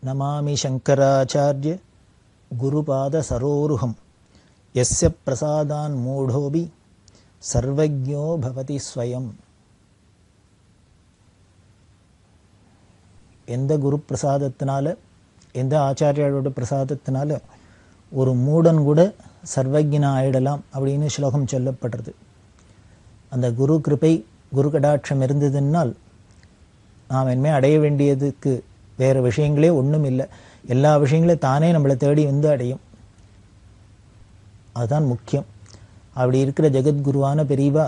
நமாமி சங்கராச்சார்ய குருபாத சரோருகம் யஸ்ய பிரசாதான் மூடோபி சர்வஜ்ஞோ பவதி ஸ்வயம். எந்த குரு பிரசாதத்தினால, எந்த ஆச்சாரியாரோட பிரசாதத்தினால ஒரு மூடன் கூட சர்வஜ்ஞனா ஆயிடலாம் அப்படின்னு ஸ்லோகம் சொல்லப்படுறது. அந்த குரு கிருபை, குரு கடாட்சம் இருந்ததுன்னால் நாம் இனிமே அடைய வேண்டியதுக்கு வேறு விஷயங்களே ஒன்றும் இல்லை. எல்லா விஷயங்களையும் தானே நம்மளை தேடி வந்து அடையும். அதுதான் முக்கியம். அப்படி இருக்கிற ஜெகத்குருவான பெரியவா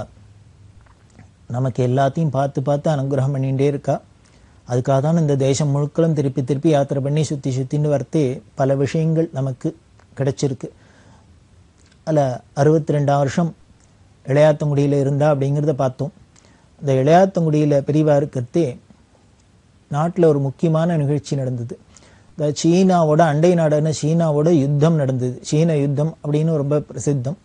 நமக்கு எல்லாத்தையும் பார்த்து பார்த்து அனுகிரகம் பண்ணிகிட்டே இருக்கா. அதுக்காக தான் இந்த தேசம் முழுக்களும் திருப்பி திருப்பி யாத்திரை பண்ணி சுற்றி சுற்றின்னு வரத்தே பல விஷயங்கள் நமக்கு கிடைச்சிருக்கு. அதில் 62 வருஷம் இளையாத்தங்குடியில் இருந்தா அப்படிங்கிறத பார்த்தோம். இந்த இளையாத்தங்குடியில் பெரியவா இருக்கிறதே நாட்டில் ஒரு முக்கியமான நிகழ்ச்சி நடந்தது. இந்த சீனாவோட அண்டை நாடான சீனாவோட யுத்தம் நடந்தது. சீன யுத்தம் அப்படின்னு ரொம்ப பிரசித்தம்.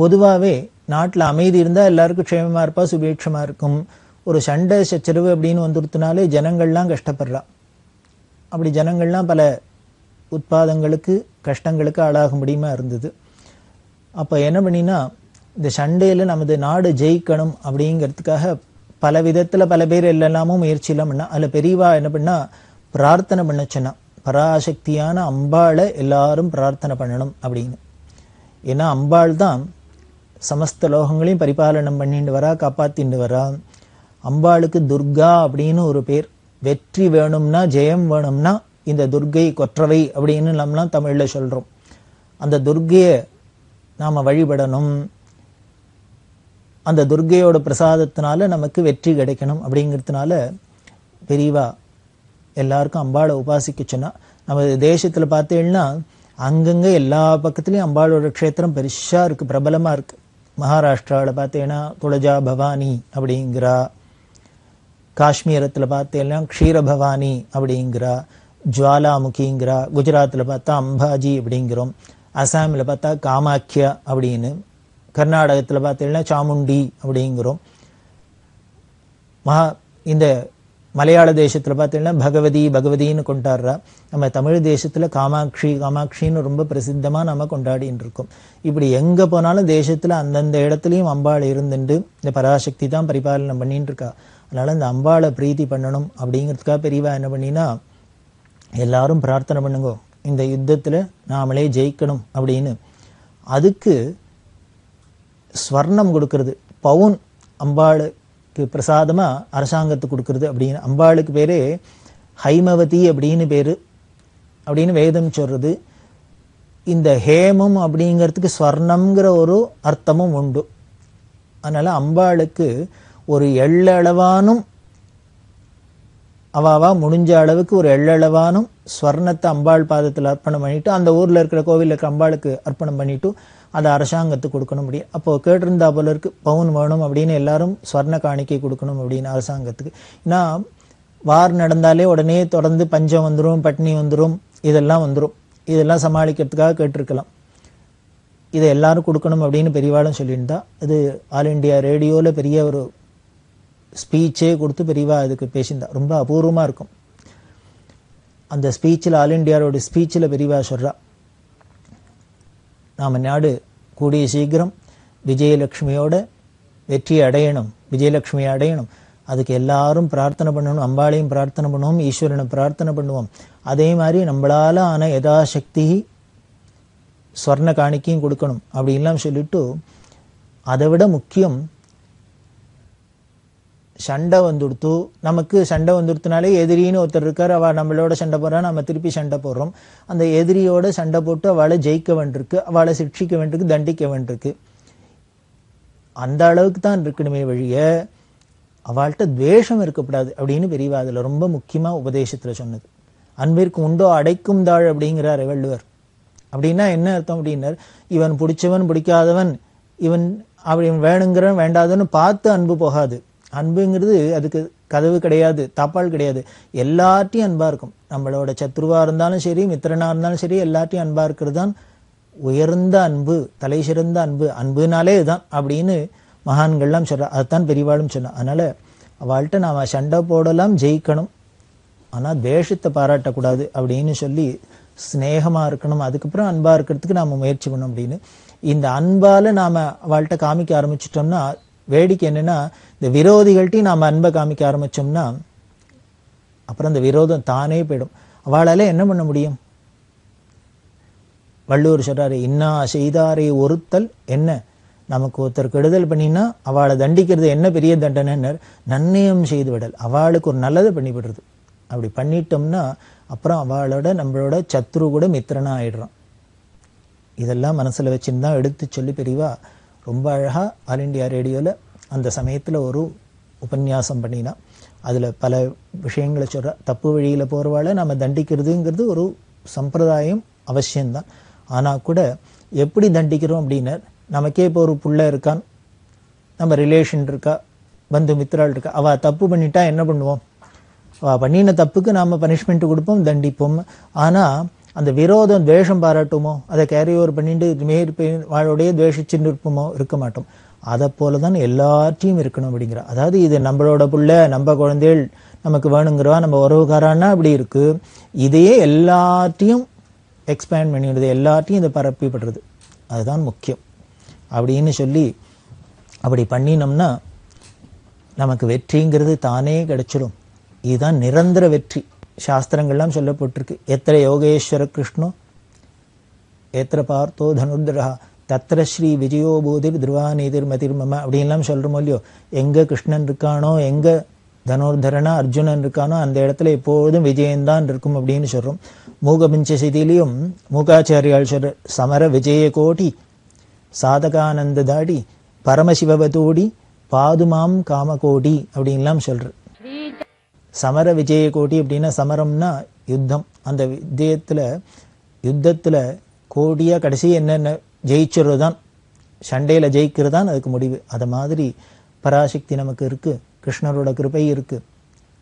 பொதுவாகவே நாட்டில் அமைதி இருந்தால் எல்லாருக்கும் க்ஷேமமாக இருப்பா, சுபீட்சமாக இருக்கும். ஒரு சண்டை சச்சரவு அப்படின்னு வந்துடுத்துனாலே ஜனங்கள்லாம் கஷ்டப்படுறா. அப்படி ஜனங்கள்லாம் பல உட்பாதங்களுக்கு கஷ்டங்களுக்கு ஆளாகும்படியுமா இருந்தது. அப்போ என்ன பண்ணினா, இந்த சண்டையில் நமது நாடு ஜெயிக்கணும் அப்படிங்கிறதுக்காக பல விதத்தில் பல பேர் எல்லாமும் முயற்சியெல்லாம் பண்ணா. அதில் பெரியவா என்ன பண்ணா, பிரார்த்தனை பண்ண சொன்னா, பராசக்தியான அம்பாளை எல்லாரும் பிரார்த்தனை பண்ணணும் அப்படின்னு. ஏன்னா அம்பாள் தான் சமஸ்த லோகங்களையும் பரிபாலனம் பண்ணிட்டு வரா, காப்பாத்திட்டு வரா. அம்பாளுக்கு துர்கா அப்படின்னு ஒரு பேர். வெற்றி வேணும்னா, ஜெயம் வேணும்னா இந்த துர்கை கொற்றவை அப்படின்னு நம்மலாம் தமிழில் சொல்கிறோம். அந்த துர்கையை நாம் வழிபடணும். அந்த துர்கையோட பிரசாதத்தினால நமக்கு வெற்றி கிடைக்கணும் அப்படிங்கிறதுனால பெரியவா எல்லாருக்கும் அம்பாளை உபாசிக்க சொன்னா. நம்ம தேசத்தில் பார்த்தீங்கன்னா அங்கங்கே எல்லா பக்கத்துலேயும் அம்பாளோட க்ஷேத்திரம் பெருசாக இருக்குது, பிரபலமாக இருக்குது. மகாராஷ்டிராவில் பார்த்தீங்கன்னா துளஜா பவானி அப்படிங்கிறா, காஷ்மீரத்தில் பார்த்தீங்கன்னா க்ஷீரபவானி அப்படிங்கிறா, ஜுவாலாமுகிங்கிறா, குஜராத்தில் பார்த்தா அம்பாஜி அப்படிங்கிறோம், அசாமில் பார்த்தா காமாக்கியா அப்படின்னு, கர்நாடகத்தில் பார்த்தீங்கன்னா சாமுண்டி அப்படிங்கிறோம். இந்த மலையாள தேசத்தில் பார்த்தீங்கன்னா பகவதி பகவதின்னு கொண்டாடுறா. நம்ம தமிழ் தேசத்தில் காமாட்சி காமாட்சின்னு ரொம்ப பிரசித்தமாக நம்ம கொண்டாடின்னு இருக்கோம். இப்படி எங்கே போனாலும் தேசத்தில் அந்தந்த இடத்துலையும் அம்பாள் இருந்துட்டு இந்த பராசக்தி தான் பரிபாலனம் பண்ணிட்டு இருக்கா. அதனால் இந்த அம்பாளை பிரீத்தி பண்ணணும் அப்படிங்கிறதுக்காக பெரியவா என்ன பண்ணினா, எல்லாரும் பிரார்த்தனை பண்ணுங்க இந்த யுத்தத்தில் நாமளே ஜெயிக்கணும் அப்படின்னு. அதுக்கு ஸ்வர்ணம் கொடுக்கறது, பவுன் அம்பாளுக்கு பிரசாதமாக அரசாங்கத்துக்கு கொடுக்கறது அப்படின்னு. அம்பாளுக்கு பேர் ஹைமவதி அப்படின்னு பேர் அப்படின்னு வேதம் சொல்கிறது. இந்த ஹேமம் அப்படிங்கிறதுக்கு ஸ்வர்ணம்ங்கிற ஒரு அர்த்தமும் உண்டு. அதனால் அம்பாளுக்கு ஒரு எள்ளளவானும் அவாவா முடிஞ்ச அளவுக்கு ஒரு எள்ளளவானும் ஸ்வர்ணத்தை அம்பாள் பாதத்தில் அர்ப்பணம் பண்ணிட்டு, அந்த ஊரில் இருக்கிற கோவிலில் இருக்கிற அம்பாளுக்கு அர்ப்பணம் பண்ணிட்டு அதை அரசாங்கத்துக்கு கொடுக்கணும் முடியும். அப்போது கேட்டிருந்தா போல இருக்கு, பவுன் வேணும் அப்படின்னு எல்லாரும் ஸ்வர்ண காணிக்கை கொடுக்கணும் அப்படின்னு அரசாங்கத்துக்கு. ஏன்னா வார் நடந்தாலே உடனே தொடர்ந்து பஞ்சம் வந்துடும், பட்னி வந்துடும், இதெல்லாம் வந்துடும். இதெல்லாம் சமாளிக்கிறதுக்காக கேட்டிருக்கலாம். இதை எல்லாரும் கொடுக்கணும் அப்படின்னு பெரியவாளும் சொல்லியிருந்தா. இது ஆல் இண்டியா ரேடியோவில் பெரிய ஒரு ஸ்பீச்சே கொடுத்து பெரியவா இதுக்கு பேசியிருந்தா. ரொம்ப அபூர்வமாக இருக்கும். அந்த ஸ்பீச்சில், ஆல் இண்டியாவோட ஸ்பீச்சில் பெரியவா சொல்கிறா, நாம் நாடு கூடிய சீக்கிரம் விஜயலட்சுமியோட வெற்றியை அடையணும், விஜயலட்சுமியை அடையணும். அதுக்கு எல்லாரும் பிரார்த்தனை பண்ணணும், அம்பாளையும் பிரார்த்தனை பண்ணுவோம், ஈஸ்வரனை பிரார்த்தனை பண்ணுவோம். அதே மாதிரி நம்மளால் ஆன யதாசக்தி ஸ்வர்ண காணிக்கையும் கொடுக்கணும் அப்படின்லாம் சொல்லிட்டு, அதை விட முக்கியம் சண்டை வந்துடுத்து. நமக்கு சண்டை வந்துடுத்துனாலே எதிரின்னு ஒருத்தர் இருக்கார், அவள் நம்மளோட சண்டை போடுறா, நம்ம திருப்பி சண்டை போடுறோம். அந்த எதிரியோட சண்டை போட்டு அவளை ஜெயிக்க வேண்டியிருக்கு, அவளை சிக்ஷிக்க வேண்டியிருக்கு, தண்டிக்க வேண்டியிருக்கு. அந்த அளவுக்கு தான் இருக்கணுமே வழிய அவள்கிட்ட துவேஷம் இருக்கக்கூடாது அப்படின்னு பெரியவா அதில் ரொம்ப முக்கியமாக உபதேசத்தில் சொன்னது. அன்பிற்கு உண்டோ அடைக்கும் தாழ் அப்படிங்கிறார் வள்ளுவர். அப்படின்னா என்ன அர்த்தம் அப்படின்னார், இவன் பிடிச்சவன் பிடிக்காதவன், இவன் அப்படி வேணுங்கிறவன் வேண்டாதவன்னு பார்த்து அன்பு போகாது. அன்புங்கிறது அதுக்கு கதவு கிடையாது, தாப்பால் கிடையாது. எல்லார்ட்டையும் அன்பாக இருக்கும். நம்மளோட சத்ருவாக இருந்தாலும் சரி, மித்திரனாக இருந்தாலும் சரி, எல்லார்ட்டையும் அன்பாக இருக்கிறது தான் உயர்ந்த அன்பு, தலை சிறந்த அன்பு. அன்புனாலே இதுதான் அப்படின்னு மகான்கள்லாம் சொல்கிறா. அதுதான் பெரியவாளும் சொன்னா. அதனால் அவள்கிட்ட நாம் சண்டை போடலாம், ஜெயிக்கணும். ஆனால் தேசத்தை பாராட்டக்கூடாது அப்படின்னு சொல்லி ஸ்நேகமாக இருக்கணும், அதுக்கப்புறம் அன்பாக இருக்கிறதுக்கு நாம் முயற்சி பண்ணணும் அப்படின்னு. இந்த அன்பால் நாம் அவள்கிட்ட காமிக்க ஆரம்பிச்சிட்டோம்னா, வேடிக்கை என்னென்னா, இந்த விரோதிகள்ட்டையும் நாம் அன்பை காமிக்க ஆரம்பித்தோம்னா அப்புறம் அந்த விரோதம் தானே போயிடும். அவளால் என்ன பண்ண முடியும்? வள்ளுவர் சொல்றாரு, இன்னா செய்தாரை ஒருத்தல் என்ன, நமக்கு ஒருத்தர் கெடுதல் பண்ணினா அவளை தண்டிக்கிறது என்ன பெரிய தண்டனை, நன்னயம் செய்து விடல், அவளுக்கு ஒரு நல்லதை பண்ணி விடுறது. அப்படி பண்ணிட்டோம்னா அப்புறம் அவளோட நம்மளோட சத்ரு கூட மித்திரனா ஆயிடுறான். இதெல்லாம் மனசில் வச்சுன்னு தான் எடுத்து சொல்லி பெரியவா ரொம்ப அழகாக ஆல் இண்டியா ரேடியோவில் அந்த சமயத்தில் ஒரு உபன்யாசம் பண்ணினா. அதில் பல விஷயங்களை சொல்கிற, தப்பு வழியில் போகிறவாளை நம்ம தண்டிக்கிறதுங்கிறது ஒரு சம்பிரதாயம் அவசியம்தான். ஆனால் கூட எப்படி தண்டிக்கிறோம் அப்படின்னா, நமக்கே இப்போ ஒரு புள்ள இருக்கான், நம்ம ரிலேஷன் இருக்கா, பந்து மித்திராள் இருக்கா, அவள் தப்பு பண்ணிட்டா என்ன பண்ணுவோம்? அவள் பண்ணின தப்புக்கு நாம் பனிஷ்மெண்ட் கொடுப்போம், தண்டிப்போம். ஆனால் அந்த விரோதம் துவேஷம் பாராட்டுமோ, அதை கேரி ஓவர் பண்ணிட்டு வாழோடைய துவேஷிச்சுட்டு இருப்போமோ? இருக்க மாட்டோம். அதை போல தான் எல்லாத்தையும் இருக்கணும் அப்படிங்கிற. அதாவது இது நம்மளோட புள்ள, நம்ம குழந்தைகள் நமக்கு வேணுங்கிறவா, நம்ம உறவுக்காரான்னா அப்படி இருக்கு. இதையே எல்லாத்தையும் எக்ஸ்பேண்ட் பண்ணிவிடுது, எல்லாத்தையும் இதை பரப்பிப்படுறது, அதுதான் முக்கியம் அப்படின்னு சொல்லி அப்படி பண்ணினோம்னா நமக்கு வெற்றிங்கிறது தானே கிடைச்சிடும். இதுதான் நிரந்தர வெற்றி. சாஸ்திரங்கள்லாம் சொல்லப்பட்டிருக்கு, எத்திர யோகேஸ்வர கிருஷ்ணோ எத்திர பார்த்தோ தனுர்தரா தத்திர ஸ்ரீ விஜயோ பூதிர் திருவாநீதிர் மதிர்மம அப்படின்லாம் சொல்கிறோமோ இல்லையோ. எங்கே கிருஷ்ணன் இருக்கானோ, எங்கே தனுர்தரனா அர்ஜுனன் இருக்கானோ, அந்த இடத்துல எப்போதும் விஜயந்தான் இருக்கும் அப்படின்னு சொல்கிறோம். மூகபிஞ்சசிதிலையும் மூகாச்சாரியால் சொல்ற, சமர விஜய கோடி சாதகானந்த தாடி பரமசிவபதோடி பாதுமாம் காமகோடி அப்படின்லாம் சொல்ற. சமர விஜய கோடி அப்படின்னா, சமரம்னா யுத்தம், அந்த யுத்தத்தில் கோடியாக கடைசி என்னென்ன ஜெயிச்சுறது தான், சண்டையில் ஜெயிக்கிறது தான் அதுக்கு முடிவு. அது மாதிரி பராசக்தி நமக்கு இருக்குது, கிருஷ்ணரோட கிருபை இருக்குது,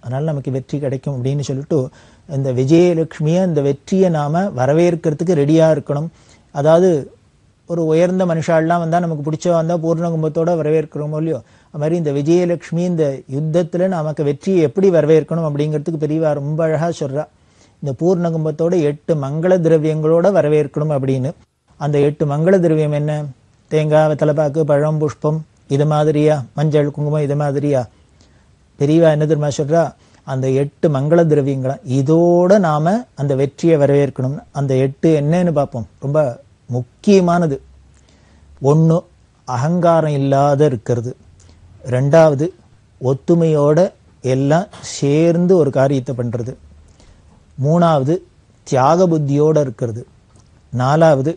அதனால் நமக்கு வெற்றி கிடைக்கும் அப்படின்னு சொல்லிட்டு இந்த விஜயலட்சுமியை, இந்த வெற்றியை நாம் வரவேற்கிறதுக்கு ரெடியாக இருக்கணும். அதாவது ஒரு உயர்ந்த மனுஷாலாம் வந்தால் நமக்கு பிடிச்ச வந்தால் பூர்ண கும்பத்தோடு வரவேற்கிறோமோ இல்லையோ, அது மாதிரி இந்த விஜயலட்சுமி இந்த யுத்தத்தில் நமக்கு வெற்றியை எப்படி வரவேற்கணும் அப்படிங்கிறதுக்கு பெரியவா ரொம்ப அழகாக சொல்கிறா. இந்த பூர்ண கும்பத்தோட 8 மங்கள திரவியங்களோட வரவேற்கணும் அப்படின்னு. அந்த 8 மங்கள திரவியம் என்ன? தேங்காய், வெத்தலைப்பாக்கு, பழம், புஷ்பம், இது மாதிரியா, மஞ்சள், குங்குமம், இது மாதிரியா? பெரியவா என்ன தெரியுமா சொல்கிறா? அந்த 8 மங்கள திரவியங்களா, இதோட நாம் அந்த வெற்றியை வரவேற்கணும். அந்த 8 என்னன்னு பார்ப்போம். ரொம்ப முக்கியமானது. 1, அகங்காரம் இல்லாத இருக்கிறது. 2வது, ஒத்துமையோட எல்லாம் சேர்ந்து ஒரு காரியத்தை பண்ணுறது. 3வது, தியாக புத்தியோடு இருக்கிறது. 4வது,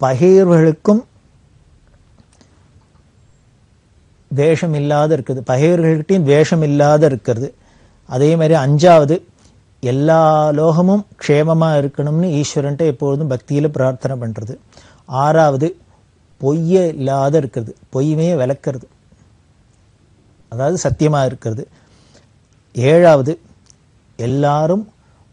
பகைவர்களுக்கும் துவேஷம் இல்லாத இருக்குது, பகைவர்கள்கிட்டையும் துவேஷம் இல்லாத இருக்கிறது. அதே மாதிரி 5வது, எல்லா லோகமும் க்ஷேமமாக இருக்கணும்னு ஈஸ்வரன்ட்ட எப்பொழுதும் பக்தியில் பிரார்த்தனை பண்ணுறது. 6வது, பொய்யே இல்லாத இருக்கிறது, பொய்யுமே விளக்கிறது, அதாவது சத்தியமாக இருக்கிறது. 7வது, எல்லாரும்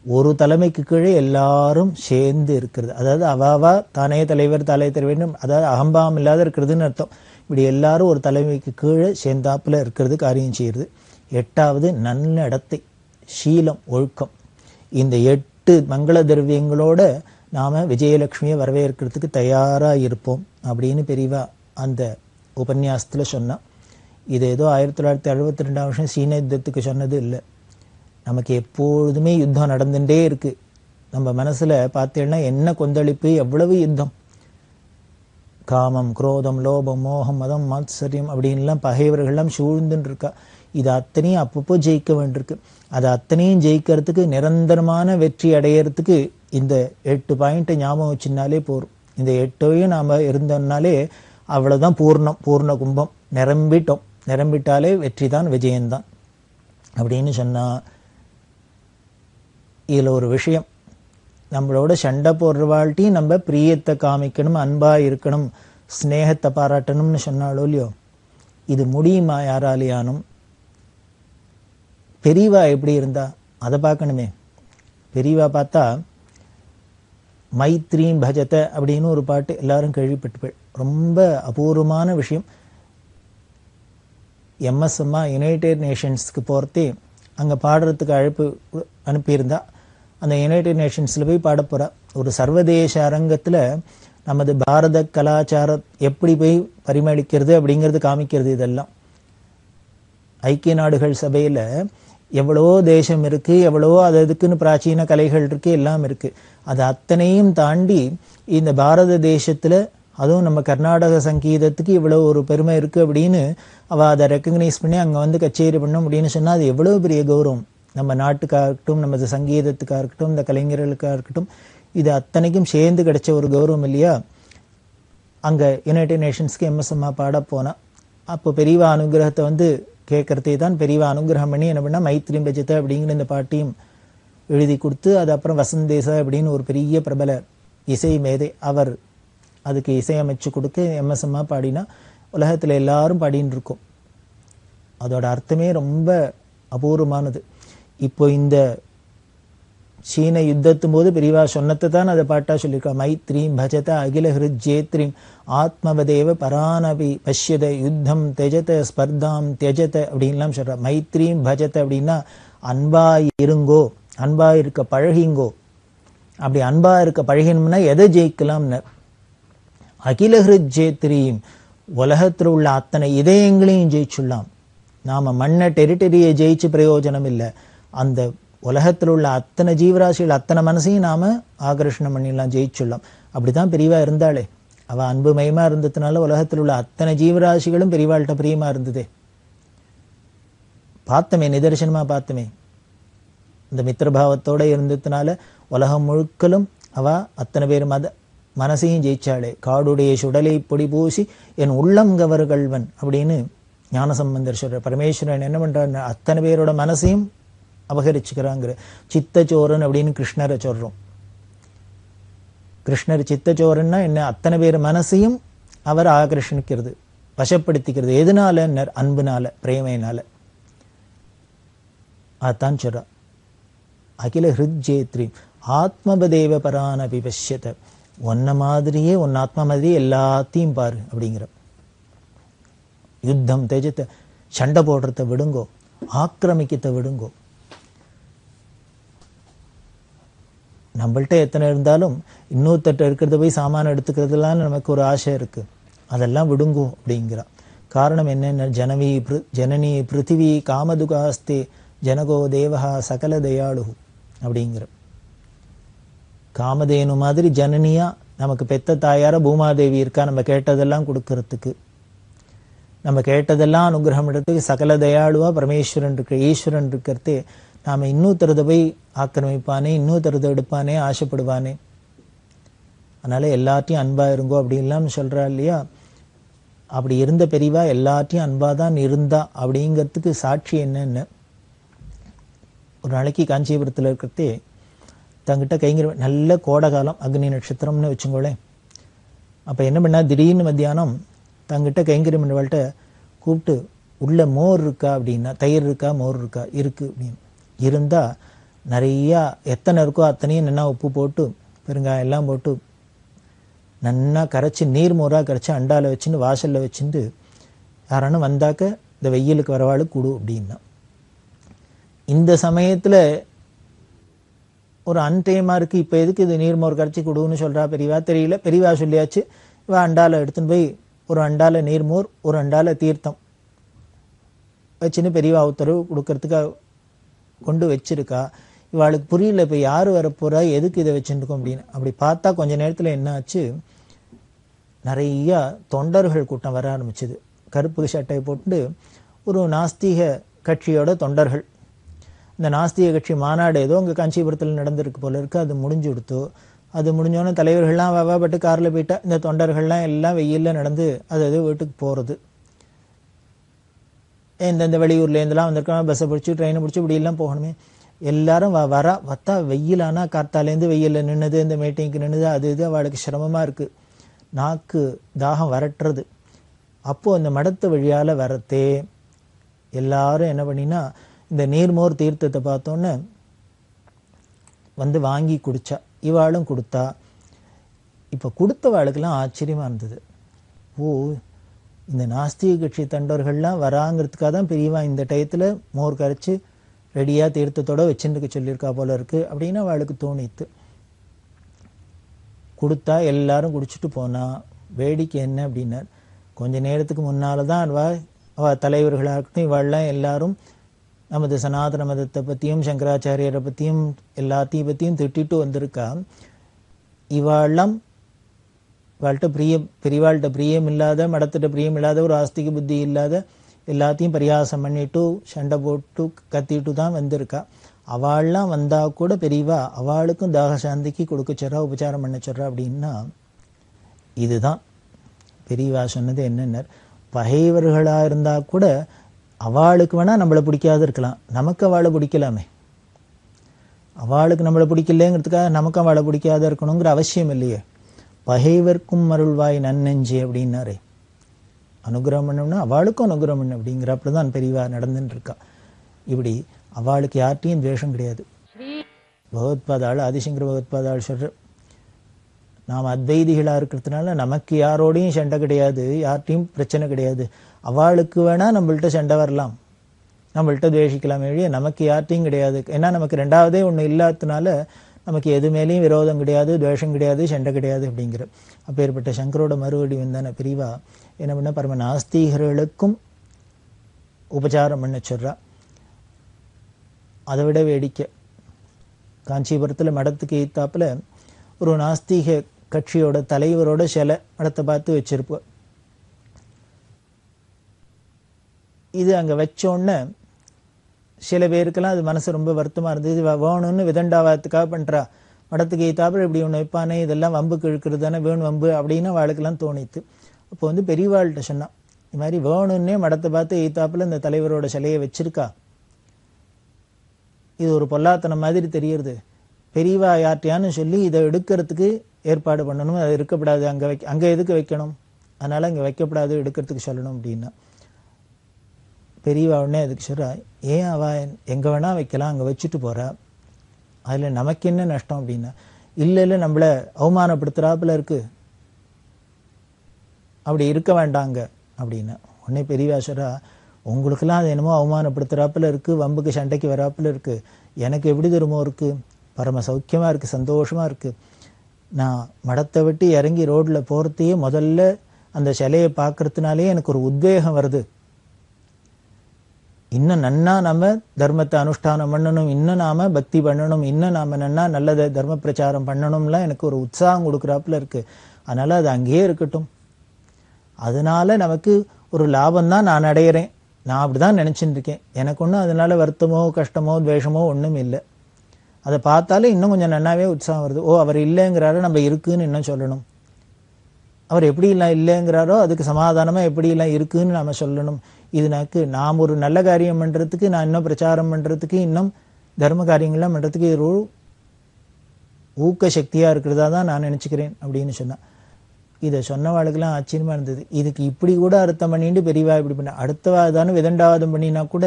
ஒரு தலைமைக்கு கீழே எல்லாரும் சேர்ந்து இருக்கிறது, அதாவது அவாவா தானே தலைவர் தலை தலைவர், அதாவது அகம்பாவம் இல்லாத இருக்கிறதுன்னு அர்த்தம். இப்படி எல்லாரும் ஒரு தலைமைக்கு கீழே சேர்ந்தாப்புல இருக்கிறது, காரியம் செய்கிறது. 8வது, நன்னடத்தை, சீலம், ஒழுக்கம். இந்த 8 மங்கள திரவியங்களோட நாம் விஜயலட்சுமியை வரவேற்கிறதுக்கு தயாராக இருப்போம் அப்படின்னு பெரியவா அந்த உபன்யாசத்தில் சொன்னான். இது ஏதோ 1962 சீன யுத்தத்துக்கு சொன்னது இல்லை. நமக்கு எப்பொழுதுமே யுத்தம் நடந்துகிட்டே இருக்குது. நம்ம மனசில் பார்த்தீங்கன்னா என்ன கொந்தளிப்பு, எவ்வளவு யுத்தம், காமம், குரோதம், லோபம், மோகம், மதம், மாத்சரியம் அப்படின்லாம் பகைவர்கள்லாம் சூழ்ந்துன்னு இருக்கா. இது அத்தனையும் அப்பப்போ ஜெயிக்க வேண்டியிருக்கு. அது அத்தனையும் ஜெயிக்கிறதுக்கு, நிரந்தரமான வெற்றி அடையிறதுக்கு இந்த 8 பாயிண்ட்டை ஞாபகம் வச்சுனாலே போகும். இந்த 8ஐயும் நாம் இருந்தோம்னாலே அவ்வளோதான் பூர்ணம், பூர்ண கும்பம், நிரம்பிட்டோம். நிரம்பிட்டாலே வெற்றி தான், விஜயந்தான் அப்படின்னு சொன்னால். இதில் ஒரு விஷயம், நம்மளோட சண்டை போடுறவாழ்ட்டையும் நம்ம பிரியத்தை காமிக்கணும், அன்பாக இருக்கணும், ஸ்னேகத்தை பாராட்டணும்னு சொன்னாலோ இல்லையோ, இது முடியுமா யாராலையானும்? பெரியவா எப்படி இருந்தா அதை பார்க்கணுமே. பெரியவா பார்த்தா மைத்ரீ பஜத்தை அப்படின்னு ஒரு பாட்டு எல்லாரும் கேள்விப்பட்டு, ரொம்ப அபூர்வமான விஷயம். எம்எஸ் அம்மா யுனைடெட் நேஷன்ஸ்க்கு போகிறதே அங்கே பாடுறதுக்கு அழைப்பு அனுப்பியிருந்தா அந்த யுனைடெட் நேஷன்ஸில் போய் பாட போகிறா. ஒரு சர்வதேச அரங்கத்தில் நமது பாரத கலாச்சாரம் எப்படி போய் பரிமளிக்கிறது அப்படிங்கிறது காமிக்கிறது. இதெல்லாம் ஐக்கிய நாடுகள் சபையில் எவ்வளவோ தேசம் இருக்குது, எவ்வளவோ அதுக்குன்னு பிராச்சீன கலைகள் இருக்குது, எல்லாம் இருக்குது. அது அத்தனையும் தாண்டி இந்த பாரத தேசத்தில் அதுவும் நம்ம கர்நாடக சங்கீதத்துக்கு இவ்வளோ ஒரு பெருமை இருக்குது அப்படின்னு அவள் அதை ரெக்கக்னைஸ் பண்ணி அங்கே வந்து கச்சேரி பண்ண முடியும்னு சொன்னால் அது எவ்வளோ பெரிய கௌரவம். நம்ம நாட்டுக்காக இருக்கட்டும், நமது சங்கீதத்துக்காக இருக்கட்டும், இந்த கலைஞர்களுக்காக இருக்கட்டும், இது அத்தனைக்கும் சேர்ந்து கிடைச்ச ஒரு கௌரவம் இல்லையா. அங்கே யுனைடெட் நேஷன்ஸ்க்கு எம்எஸ்எம்மா பாட போனால் அப்போ பெரியவா அனுகிரகத்தை வந்து கேட்கறதே தான் பெரியவா அனுகிரகம் பண்ணி என்ன பண்ணால் மைத்ரி பஜத்தை அப்படிங்கிற இந்த பாட்டையும் எழுதி கொடுத்து, அது அப்புறம் வசந்த் தேசாய் அப்படின்னு ஒரு பெரிய பிரபல இசை மேதை அவர் அதுக்கு இசையமைச்சு கொடுக்க எம்எஸ்எம்மா பாடினா உலகத்தில் எல்லாரும் பாடின்னு இருக்கோம். அதோட அர்த்தமே ரொம்ப அபூர்வமானது. இப்போ இந்த சீன யுத்தத்தும் போது பெரியவா சொன்னத்தை தான் அதை பாட்டா சொல்லியிருக்கா. மைத்ரீம் பஜத அகில ஹிருஜேத்ரீம் ஆத்மவதேவ பரானபி பஷ்யத யுத்தம் தெஜத ஸ்பர்தாம் தெஜத அப்படின்லாம் சொல்றா. மைத்ரீம் பஜத அப்படின்னா அன்பா இருங்கோ, அன்பா இருக்க பழகிங்கோ. அப்படி அன்பா இருக்க பழகினோம்னா எதை ஜெயிக்கலாம்னு. அகில ஹிருஜேத்ரீம் உலகத்தில் உள்ள அத்தனை இதயங்களையும் ஜெயிச்சுடலாம். நாம மண்ண டெரிட்டரியை ஜெயிச்சு பிரயோஜனம் இல்லை, அந்த உலகத்தில் உள்ள அத்தனை ஜீவராசிகள் அத்தனை மனசையும் நாம ஆகர்ஷணம் பண்ணிடலாம், ஜெயிச்சுடலாம். அப்படிதான் பெரியவா இருந்தாளே. அவ அன்பு மயமா இருந்ததுனால உலகத்தில் உள்ள அத்தனை ஜீவராசிகளும் பெரியவாள்கிட்ட பிரியமா இருந்ததே. பார்த்தமே, நிதர்சனமா பார்த்தமே. இந்த மித்திரபாவத்தோட இருந்ததுனால உலகம் முழுக்கலும் அவ அத்தனை பேர் மனசையும் ஜெயிச்சாளே. காடுடைய சுடலை பொடி பூசி என் உள்ளம் கவர்கள்வன் அப்படின்னு ஞானசம்பந்தர் சொல்ற. பரமேஸ்வரன் என்ன பண்றாரு, அத்தனை பேரோட மனசையும் அபகரிச்சுக்கிறாங்கிற. சித்தச்சோரன் அப்படின்னு கிருஷ்ணரை சொல்றோம். கிருஷ்ணர் சித்தச்சோரன்னா என்ன, அத்தனை பேர் மனசையும் அவர் ஆகர்ஷணிக்கிறது, வசப்படுத்திக்கிறது. எதனால, அன்புனால, பிரேமையினால. அதான் சொல்றா. அகில ஹிருஜேத்ரி ஆத்மபதேவ பரானபி பஷ்யத. ஒன்ன மாதிரியே, ஒன்னு ஆத்மா மாதிரியே எல்லாத்தையும் பாரு அப்படிங்கிற. யுத்தம் தெஜத்தை, சண்டை போடுறத விடுங்கோ, ஆக்கிரமிக்கத்தை விடுங்கோ. நம்மள்கிட்ட எத்தனை இருந்தாலும் இன்னொருத்தட்ட இருக்கிறத போய் சாமான எடுத்துக்கிறதுலாம் நமக்கு ஒரு ஆசை இருக்கு. அதெல்லாம் விடுங்கோ அப்படிங்கிறா. காரணம் என்னென்ன, ஜனனி பிருத்திவி காமதுகாஸ்தே ஜனகோ தேவஹா சகல தயாளு அப்படிங்கிற. காமதேனு மாதிரி ஜனனியா நமக்கு பெத்த தாயார பூமாதேவி இருக்கா, நம்ம கேட்டதெல்லாம் கொடுக்கறதுக்கு, நம்ம கேட்டதெல்லாம் அனுகிரகம் எடுத்து சகல தயாளுவா பரமேஸ்வரன் இருக்கு, ஈஸ்வரன் இருக்கிறதே. நாம இன்னொருத்தரத போய் ஆக்கிரமிப்பானே, இன்னொருத்தரத எடுப்பானே, ஆசைப்படுவானே. அதனால எல்லாத்தையும் அன்பா இருங்கோ அப்படின்லாம் சொல்றா இல்லையா. அப்படி இருந்த பெரியவா எல்லாத்தையும் அன்பாதான் இருந்தா அப்படிங்கிறதுக்கு சாட்சி என்னன்னு, ஒரு நாளைக்கு காஞ்சிபுரத்தில் இருக்கிறதே தங்கிட்ட கைங்கிற நல்ல கோடை காலம், அக்னி நட்சத்திரம்னு வச்சுக்கோளேன். அப்போ என்ன பண்ணா, திடீர்னு மத்தியானம் தங்கிட்ட கைங்கரி மண்டவாள்கிட்ட கூப்பிட்டு, உள்ள மோர் இருக்கா அப்படின்னா, தயிர் இருக்கா, மோர் இருக்கா, இருக்கு அப்படின்னு. இருந்தா நிறையா எத்தனை இருக்கோ அத்தனையும் நல்லா உப்பு போட்டு பெருங்காயம் எல்லாம் போட்டு நல்லா கரைச்சி, நீர் மோராக கரைச்சி அண்டாவில் வச்சுட்டு வாசலில் வச்சுட்டு யாரானு வந்தாக்க இந்த வெயிலுக்கு வரவாಳು கொடு அப்படின்னா. இந்த சமயத்தில் ஒரு அன்டைமாக இருக்குது, இப்போ எதுக்கு இது நீர்மோர் கரைச்சி கொடுன்னு சொல்கிறா பெரியவா தெரியல. பெரியவா சொல்லியாச்சு. இவன் அண்டாவில் எடுத்துன்னு போய் ஒரு அண்டால நீர்மோர், ஒரு அண்டால தீர்த்தம் வச்சுன்னு பெரியவா உத்தரவு கொடுக்கறதுக்காக கொண்டு வச்சிருக்கா. இவாளுக்கு புரியல, இப்போ யார் வரப்போறா, எதுக்கு இதை வச்சுருக்கோம் அப்படின்னு. அப்படி பார்த்தா கொஞ்ச நேரத்தில் என்ன ஆச்சு, நிறையா தொண்டர்கள் கூட்டம் வர ஆரம்பிச்சுது. கருப்பு சட்டை போட்டு ஒரு நாஸ்திக கட்சியோட தொண்டர்கள். இந்த நாஸ்திக கட்சி மாநாடு ஏதோ அங்கே காஞ்சிபுரத்தில் நடந்திருக்கு போல இருக்கு. அது முடிஞ்சு கொடுத்தோ. அது முடிஞ்சோன்னே தலைவர்கள்லாம் வாவாப்பட்டு காரில் போயிட்டா. இந்த தொண்டர்கள்லாம் எல்லாம் வெயிலில் நடந்து அது வீட்டுக்கு போகிறது. எந்தெந்த வெளியூர்லேருந்துலாம் வந்திருக்கோம், பஸ்ஸை பிடிச்சி ட்ரெயினை பிடிச்சி இப்படிலாம் போகணுமே. எல்லாரும் வத்தா வெயிலானா காத்தாலேருந்து வெயிலில் நின்றுது, இந்த மீட்டிங்க்கு நின்றுது, அது இது அவளுக்கு சிரமமாக இருக்குது. நாக்கு தாகம் வரட்டுறது. அப்போது அந்த மடத்து வழியால் வரத்தே எல்லாரும் என்ன பண்ணினா, இந்த நீர்மோர் தீர்த்தத்தை பார்த்தோன்னே வந்து வாங்கி குடிச்சா. இவாளும் கொடுத்தா. இப்போ கொடுத்தவாளுக்கெல்லாம் ஆச்சரியமாக இருந்தது. ஓ, இந்த நாஸ்திக கட்சி தொண்டர்கள்லாம் வராங்கிறதுக்காக தான் பெரியவா இந்த டயத்தில் மோர் கரைச்சி ரெடியாக தீர்த்தத்தோட வச்சுருக்க சொல்லியிருக்கா போல இருக்கு அப்படின்னு அவளுக்கு தோணித்து. கொடுத்தா எல்லாரும் குடிச்சிட்டு போனா. வேடிக்கை என்ன அப்படின்னார், கொஞ்ச நேரத்துக்கு முன்னால தான் அவள் தலைவர்களாக இருக்கட்டும் இவாள்லாம் எல்லாரும் நமது சனாதன மதத்தை பற்றியும் சங்கராச்சாரியரை பற்றியும் எல்லாத்தையும் பற்றியும் திட்டிட்டு வந்திருக்கா. இவாள்லாம் இவாள்கிட்ட பெரியவாள்கிட்ட பிரியம் இல்லாத, மடத்திட்ட பிரியம் இல்லாத, ஒரு ஆஸ்திக புத்தி இல்லாத, எல்லாத்தையும் பரியாசம் பண்ணிட்டு சண்டை போட்டு கத்திட்டு தான் வந்திருக்கா. அவள்லாம் வந்தா கூட பெரியவா அவளுக்கும் தாகசாந்திக்கு கொடுக்க சொல்றா, உபச்சாரம் பண்ண சொல்றா. அப்படின்னா இதுதான் பெரியவா சொன்னது. என்னென்ன பகைவர்களா இருந்தா கூட அவளுக்கு வேணா நம்மளை பிடிக்காது இருக்கலாம், நமக்கு அவளை பிடிக்கலாமே. அவளுக்கு நம்மளை பிடிக்கலங்கிறதுக்காக நமக்கு அவளை பிடிக்காத இருக்கணுங்கிற அவசியம் இல்லையே. பகைவர்க்கும் அருள்வாய் நன்னெஞ்சு அப்படின்னாரே, அனுகிரகம் பண்ணணும்னா அவளுக்கும் அனுகிரகம் பண்ணு அப்படிங்கிறப்ப தான் பெரியவா நடந்துட்டு இருக்கா. இப்படி அவளுக்கு யார்ட்டையும் துவேஷம் கிடையாது. பகவத்பாதாள் ஆதிசங்கர பகவத்பாதாள் சொல்ற, நாம் அத்வைதிகளாக இருக்கிறதுனால நமக்கு யாரோடையும் சண்டை கிடையாது, யார்ட்டையும் பிரச்சனை கிடையாது. அவளுக்கு வேணா நம்மள்ட்ட சண்டை வரலாம், நம்மள்ட்ட துவேஷிக்கலாம், எழுதிய நமக்கு யார்ட்டையும் கிடையாது. ஏன்னா நமக்கு ரெண்டாவதே ஒன்று இல்லாததுனால நமக்கு எது மேலேயும் விரோதம் கிடையாது, துவேஷம் கிடையாது, சண்டை கிடையாது அப்படிங்கிற அப்பேற்பட்ட சங்கரோட மறுபடி வந்தான பிரிவா என்ன பண்ண பரம நாஸ்திகர்களுக்கும் உபச்சாரம் பண்ண சொல்றா. அதை விட வேடிக்கை, காஞ்சிபுரத்தில் மடத்துக்கு எய்த்தாப்புல ஒரு நாஸ்திக கட்சியோட தலைவரோட சிலை மடத்தை பார்த்து வச்சிருப்போம். இது அங்கே வச்சோடனே சில பேருக்கெல்லாம் அது மனசு ரொம்ப வருத்தமாக இருந்தது. வேணும்னு விதண்டாவாதத்துக்காக பண்ணுறா, மடத்துக்கு எய்த்தாப்புல இப்படி ஒன்று வைப்பானே, இதெல்லாம் வம்புக்கு இழுக்கிறது தானே, வேணும் வம்பு அப்படின்னு அவளுக்கெல்லாம் தோணித்து. அப்போ பெரியவாள்கிட்ட சொன்னான், இது மாதிரி வேணும்னே மடத்தை பார்த்து எய்த்தாப்புல இந்த தலைவரோட சிலையை வச்சிருக்கா, இது ஒரு பொல்லாத்தனம் மாதிரி தெரியுது, பெரியவா யார்ட்டையான்னு சொல்லி இதை எடுக்கிறதுக்கு ஏற்பாடு பண்ணணும், அது இருக்கப்படாது, அங்கே எதுக்கு வைக்கணும், அதனால் அங்கே வைக்கப்படாது, எடுக்கிறதுக்கு சொல்லணும் அப்படின்னா. பெரியவா உடனே அதுக்கு சொல்கிறா, ஏன் அவள் எங்கே வேணால் வைக்கலாம், அங்கே வச்சுட்டு போகிறா, அதில் நமக்கு என்ன நஷ்டம் அப்படின்னா. இல்லை நம்மளை அவமானப்படுத்துகிறாப்புல இருக்குது, அப்படி இருக்க வேண்டாங்க அப்படின்னா. உடனே பெரியவா சொல்கிறா, உங்களுக்கெல்லாம் அது என்னமோ அவமானப்படுத்துகிறாப்புல இருக்குது, வம்புக்கு சண்டைக்கு வராப்புல இருக்குது, எனக்கு எப்படி தெரியுமோ இருக்குது, பரம சௌக்கியமாக இருக்குது, சந்தோஷமாக இருக்குது. நான் மடத்தை விட்டு இறங்கி ரோட்டில் போகிறதையே முதல்ல அந்த சிலையை பார்க்கறதுனாலே எனக்கு ஒரு உத்வேகம் வருது, இன்னும் நன்னா நம்ம தர்மத்தை அனுஷ்டானம் பண்ணணும், இன்னும் நாம பக்தி பண்ணணும், இன்னும் நாம நன்னா நல்லதை தர்ம பிரச்சாரம் பண்ணணும்லாம் எனக்கு ஒரு உற்சாகம் கொடுக்குறாப்புல இருக்கு. அதனால அது அங்கேயே இருக்கட்டும், அதனால நமக்கு ஒரு லாபம் தான் நான் அடையிறேன், நான் அப்படிதான் நினைச்சுட்டு இருக்கேன், எனக்கு ஒன்றும் அதனால வருத்தமோ கஷ்டமோ துவேஷமோ ஒன்றும் இல்லை. அதை பார்த்தாலே இன்னும் கொஞ்சம் நன்னாவே உற்சாகம் வருது. ஓ, அவர் இல்லைங்கிறாரோ நம்ம இருக்குன்னு இன்னும் சொல்லணும், அவர் எப்படி எல்லாம் இல்லைங்கிறாரோ அதுக்கு சமாதானமா எப்படி எல்லாம் இருக்குன்னு நாம சொல்லணும். இது எனக்கு நாம் ஒரு நல்ல காரியம் பண்றதுக்கு, நான் இன்னும் பிரச்சாரம் பண்றதுக்கு, இன்னும் தர்ம காரியங்கள்லாம் பண்றதுக்கு இது ஒரு ஊக்க சக்தியா இருக்கிறதா தான் நான் நினைச்சுக்கிறேன் அப்படின்னு சொன்னா. இதை சொன்னவாளுக்கெல்லாம் ஆச்சரியமா இருந்தது. இதுக்கு இப்படி கூட அர்த்தம் பண்ணிட்டு பெரியவா இப்படி பண்ண, அடுத்தவாதான விதண்டாவாதம் பண்ணினா கூட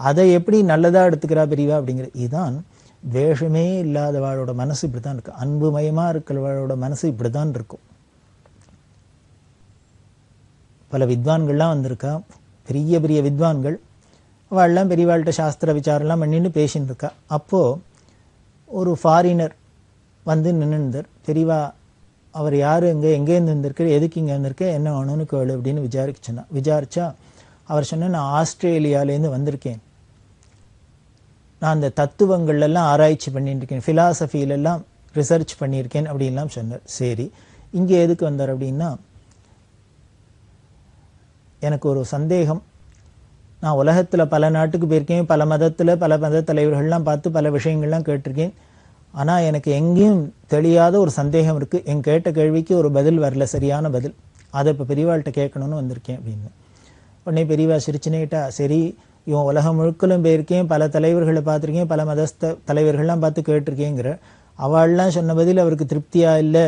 அதை எப்படி நல்லதா எடுத்துக்கிறா பெரியவா அப்படிங்கிற. இதுதான் துவேஷமே இல்லாதவாளோட மனசு இப்படித்தான் இருக்கு, அன்புமயமா இருக்கிறவாளோட மனசு இப்படித்தான் இருக்கும். பல வித்வான்கள்லாம் வந்திருக்கா, பெரிய பெரிய வித்வான்கள், அவள்லாம் பெரியவாள்கிட்ட சாஸ்திர விசாரம்லாம் பண்ணிட்டு பேசின்னு இருக்கா. அப்போது ஒரு ஃபாரினர் வந்து நின்றுந்தார். பெரியவா அவர் யார், எங்கேருந்து வந்திருக்கார், எதுக்கு இங்கே வந்திருக்க, என்ன வேணும்னு கேளு அப்படின்னு விசாரிச்சா அவர் சொன்ன, நான் ஆஸ்திரேலியாவிலேருந்து வந்திருக்கேன், நான் அந்த தத்துவங்கள்லாம் ஆராய்ச்சி பண்ணிட்டு இருக்கேன், ஃபிலாசபியிலெல்லாம் ரிசர்ச் பண்ணியிருக்கேன் அப்படின்லாம் சொன்னார். சரி, இங்கே எதுக்கு வந்தார் அப்படின்னா, எனக்கு ஒரு சந்தேகம், நான் உலகத்தில் பல நாட்டுக்கு போயிருக்கேன், பல மத தலைவர்கள்லாம் பார்த்து பல விஷயங்கள்லாம் கேட்டிருக்கேன், ஆனால் எனக்கு எங்கேயும் தெரியாத ஒரு சந்தேகம் இருக்குது, என் கேட்ட கேள்விக்கு ஒரு பதில் வரல, சரியான பதில், அதை இப்போ பெரியவாள்கிட்ட கேட்கணும்னு வந்திருக்கேன் அப்படின்னு. உடனே பெரியவா சிரிச்சுனேட்டா, சரி இவன் உலகம் முழுக்கலும் போயிருக்கேன், பல தலைவர்களை பார்த்துருக்கேன், பல மதஸ்த தலைவர்கள்லாம் பார்த்து கேட்டிருக்கேங்கிற, அவள்லாம் சொன்ன பதில் அவருக்கு திருப்தியா இல்லை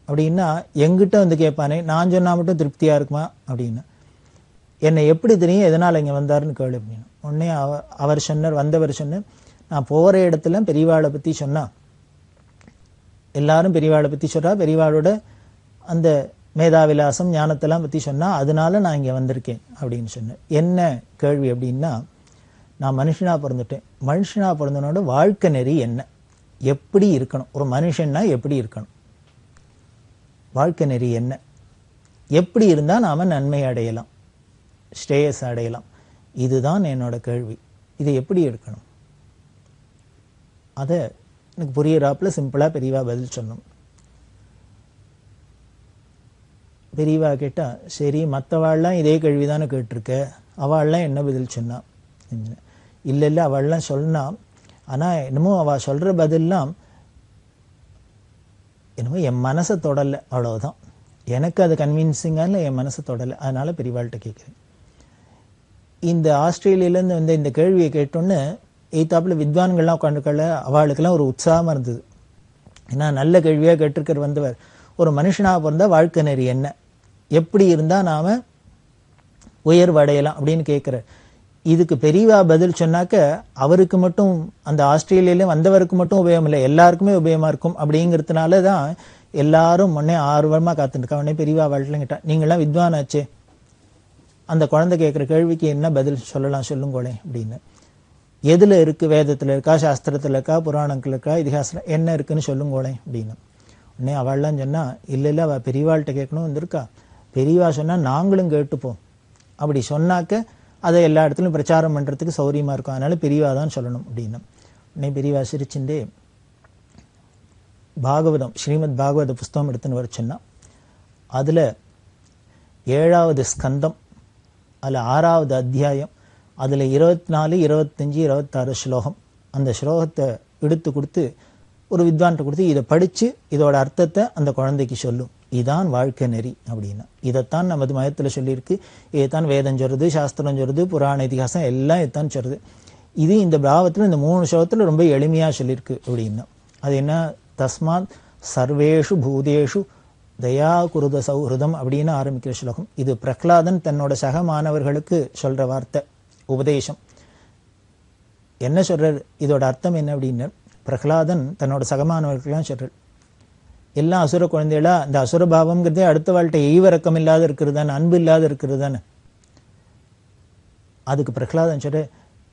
அப்படின்னா எங்கிட்ட வந்து கேட்பானே, நான் சொன்னா மட்டும் திருப்தியா இருக்குமா அப்படின்னா, என்னை எப்படி தெரியும் எதனால் இங்கே வந்தாருன்னு கேளு அப்படின்னு. உடனே அவர் சொன்னார், வந்தவர் சொன்னார், நான் போகிற இடத்துல பெரியவாளை பற்றி சொன்னா எல்லாரும் பெரியவாளை பற்றி சொல்றா, பெரியவாளோட அந்த மேதாவிலாசம் ஞானத்தெல்லாம் பற்றி சொன்னா, அதனால நான் இங்கே வந்திருக்கேன் அப்படின்னு சொன்னேன். என்ன கேள்வி அப்படின்னா, நான் மனுஷனா பிறந்துட்டேன். மனுஷனா பிறந்தனோட வாழ்க்கை நெறி என்ன, எப்படி இருக்கணும், ஒரு மனுஷன்னா எப்படி இருக்கணும், வாழ்க்கை நெறி என்ன, எப்படி இருந்தால் நாம் நன்மை அடையலாம், ஸ்ரேயஸ் அடையலாம், இதுதான் என்னோட கேள்வி. இதை எப்படி எடுக்கணும், அதை எனக்கு புரியிறாப்புல சிம்பிளாக பெரியவா பதில் சொன்னோம். பெரியவா கேட்டால், சரி மற்றவாள்லாம் இதே கேள்வி தானே கேட்டிருக்க, அவள்லாம் என்ன பதில் சொன்னான்? இல்லை இல்லை, அவள்லாம் சொன்னான், ஆனால் என்னமோ அவள் சொல்கிற பதிலாம் என்னமோ என் மனசை தொடலை, அவ்வளோதான். எனக்கு அது கன்வின்சிங்காக இல்லை, என் மனசை தொடலை. அதனால் பெரியவாள்கிட்ட கேட்குறேன். இந்த ஆஸ்திரேலியாவிலேருந்து வந்து இந்த கேள்வியை கேட்டோன்னு எய்த்தாப்பில் வித்வான்கள்லாம் உட்காந்துக்கல, அவளுக்கெல்லாம் ஒரு உற்சாகமாக இருந்தது. ஏன்னா நல்ல கேள்வியாக கேட்டிருக்கிற வந்தவர், ஒரு மனுஷனாக பிறந்தால் வாழ்க்கை நெறி என்ன, எப்படி இருந்தால் நாம் உயர்வடையலாம் அப்படின்னு கேட்குறார். இதுக்கு பெரியவா பதில் சொன்னாக்க அவருக்கு மட்டும், அந்த ஆஸ்திரேலியாவிலே வந்தவருக்கு மட்டும் உபயோகம் இல்லை, எல்லாருக்குமே உபயோகமாக இருக்கும். அப்படிங்கிறதுனால தான் எல்லாரும் முன்னே ஆர்வமாக காத்துருக்கா. உடனே பெரியவா வாழ்க்கையில் கேட்டா, நீங்களாம் வித்வானாச்சே, அந்த குழந்தை கேட்குற கேள்விக்கு என்ன பதில் சொல்லலாம் சொல்லுங்களே அப்படின்னு. எதில் இருக்குது, வேதத்தில் இருக்கா, சாஸ்திரத்தில் இருக்கா, புராணங்கள் இருக்கா, இதிகாசத்தில் என்ன இருக்குன்னு சொல்லுங்களே அப்படின்னு. உடனே அவள்லாம் சொன்னால், இல்லை இல்லை, அவள் பெரியவாள்கிட்ட கேட்கணும் வந்திருக்கா, பெரியவா சொன்னால் நாங்களும் கேட்டுப்போம், அப்படி சொன்னாக்க அதை எல்லா இடத்துலையும் பிரச்சாரம் பண்ணுறதுக்கு சௌரியமாக இருக்கும், அதனால் பெரியவா தான் சொல்லணும் அப்படின்னு. உடனே பெரியவா சிரிச்சுண்டே பாகவதம், ஸ்ரீமத் பாகவத புஸ்தகம் எடுத்துன்னு வர சொன்னால், அதில் 7வது ஸ்கந்தம், அதில் 6வது அத்தியாயம், அதில் 24, 25, 26 ஸ்லோகம், அந்த ஸ்லோகத்தை எடுத்து கொடுத்து ஒரு வித்வான்கிட்ட கொடுத்து, இதை படித்து இதோட அர்த்தத்தை அந்த குழந்தைக்கு சொல்லும், இதான் வாழ்க்கை நெறி அப்படின்னா. இதைத்தான் நமது மதத்தில் சொல்லியிருக்கு, இதைத்தான் வேதம் சொல்கிறது, சாஸ்திரம் சொல்கிறது, புராண இதிகாசம் எல்லாம் இதைத்தான் சொல்கிறது. இது இந்த பாவத்தில் இந்த 3 ஸ்லோகத்தில் ரொம்ப எளிமையாக சொல்லியிருக்கு அப்படின்னா. அது என்ன, தஸ்மாத் சர்வேஷு பூதேஷு தயா குருத சௌஹிருதம் அப்படின்னு ஆரம்பிக்கிற ஸ்லோகம். இது பிரகலாதன் தன்னோட சக மாணவர்களுக்கு சொல்கிற வார்த்தை, உபதேசம். என்ன சொல்கிறார், இதோட அர்த்தம் என்ன அப்படின்னு, பிரகலாதன் தன்னோட சக மாணவர்களுக்கெல்லாம் சொல்கிறார், எல்லாம் அசுர குழந்தைகளா, இந்த அசுர பாவம்ங்கிறதே அடுத்த வாழ்க்கை ஈவரக்கம் இல்லாத இருக்கிறது தானே, அன்பு இல்லாத இருக்கிறது தானே. அதுக்கு பிரகலாதன் சொல்ற,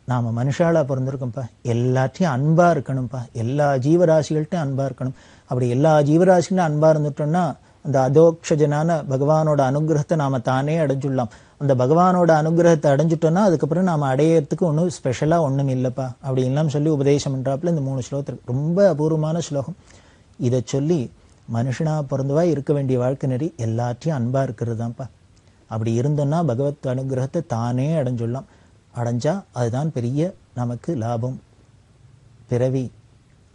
நாம் மனுஷாலாக பிறந்திருக்கோம்ப்பா, எல்லாத்தையும் அன்பாக இருக்கணும்ப்பா, எல்லா ஜீவராசிகள்கிட்டும் அன்பாக இருக்கணும். அப்படி எல்லா ஜீவராசிகளும் அன்பாக இருந்துட்டோம்னா அந்த அதோக்ஷஜனான பகவானோட அனுகிரகத்தை நாம் தானே அடைஞ்சுடலாம். அந்த பகவானோட அனுகிரகத்தை அடைஞ்சிட்டோம்னா அதுக்கப்புறம் நாம் அடையிறதுக்கு ஒன்றும் ஸ்பெஷலாக ஒன்றும் இல்லைப்பா அப்படின்லாம் சொல்லி உபதேசம் பண்ணுறாப்புல இந்த 3 ஸ்லோகத்துக்கு ரொம்ப அபூர்வமான ஸ்லோகம். இதை சொல்லி மனுஷனாக பிறந்தவா இருக்க வேண்டிய வாழ்க்கை நெறி எல்லாத்தையும் அன்பாக இருக்கிறது தான்ப்பா. அப்படி இருந்தோன்னா பகவத் அனுகிரகத்தை தானே அடைஞ்சுடலாம். அடைஞ்சா அதுதான் பெரிய நமக்கு லாபம், பிறவி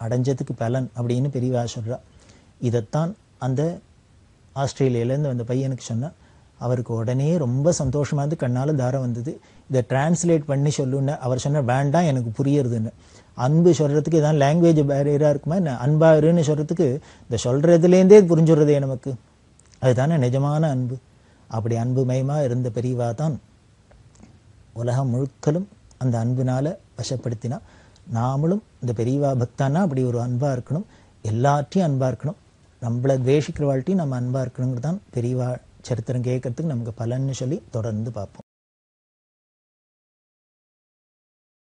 அடைஞ்சதுக்கு பலன் அப்படின்னு பெரியவா சொல்கிறா. இதைத்தான் அந்த ஆஸ்திரேலியாவிலேருந்து அந்த பையனுக்கு சொன்னால் அவருக்கு உடனே ரொம்ப சந்தோஷமாக இருந்து கண்ணால் தாரம் வந்தது. இதை டிரான்ஸ்லேட் பண்ணி சொல்லுன்னு அவர் சொன்ன, வேண்டாம் எனக்கு புரியுறதுன்னு. அன்பு சொல்கிறதுக்கு இதான் லாங்குவேஜ் பேரியராக இருக்குமா என்ன, அன்பாருன்னு சொல்கிறதுக்கு இந்த சொல்கிறதுலேருந்தே புரிஞ்சுடுறதே நமக்கு, அதுதானே நிஜமான அன்பு. அப்படி அன்புமயமாக இருந்த பெரியவா தான் உலகம் முழுக்கலும் அந்த அன்பினால் வசப்படுத்தினா. நாமளும் இந்த பெரியவா பக்தானா அப்படி ஒரு அன்பாக இருக்கணும், எல்லாத்தையும் அன்பாக இருக்கணும், நம்மளை துவேஷிக்கிற வாழ்க்கையும் நம்ம அன்பாக இருக்கணுங்கிறது தான் பெரியவா சரித்திரம் கேட்கறதுக்கு நமக்கு பலன்னு சொல்லி தொடர்ந்து பார்ப்போம்.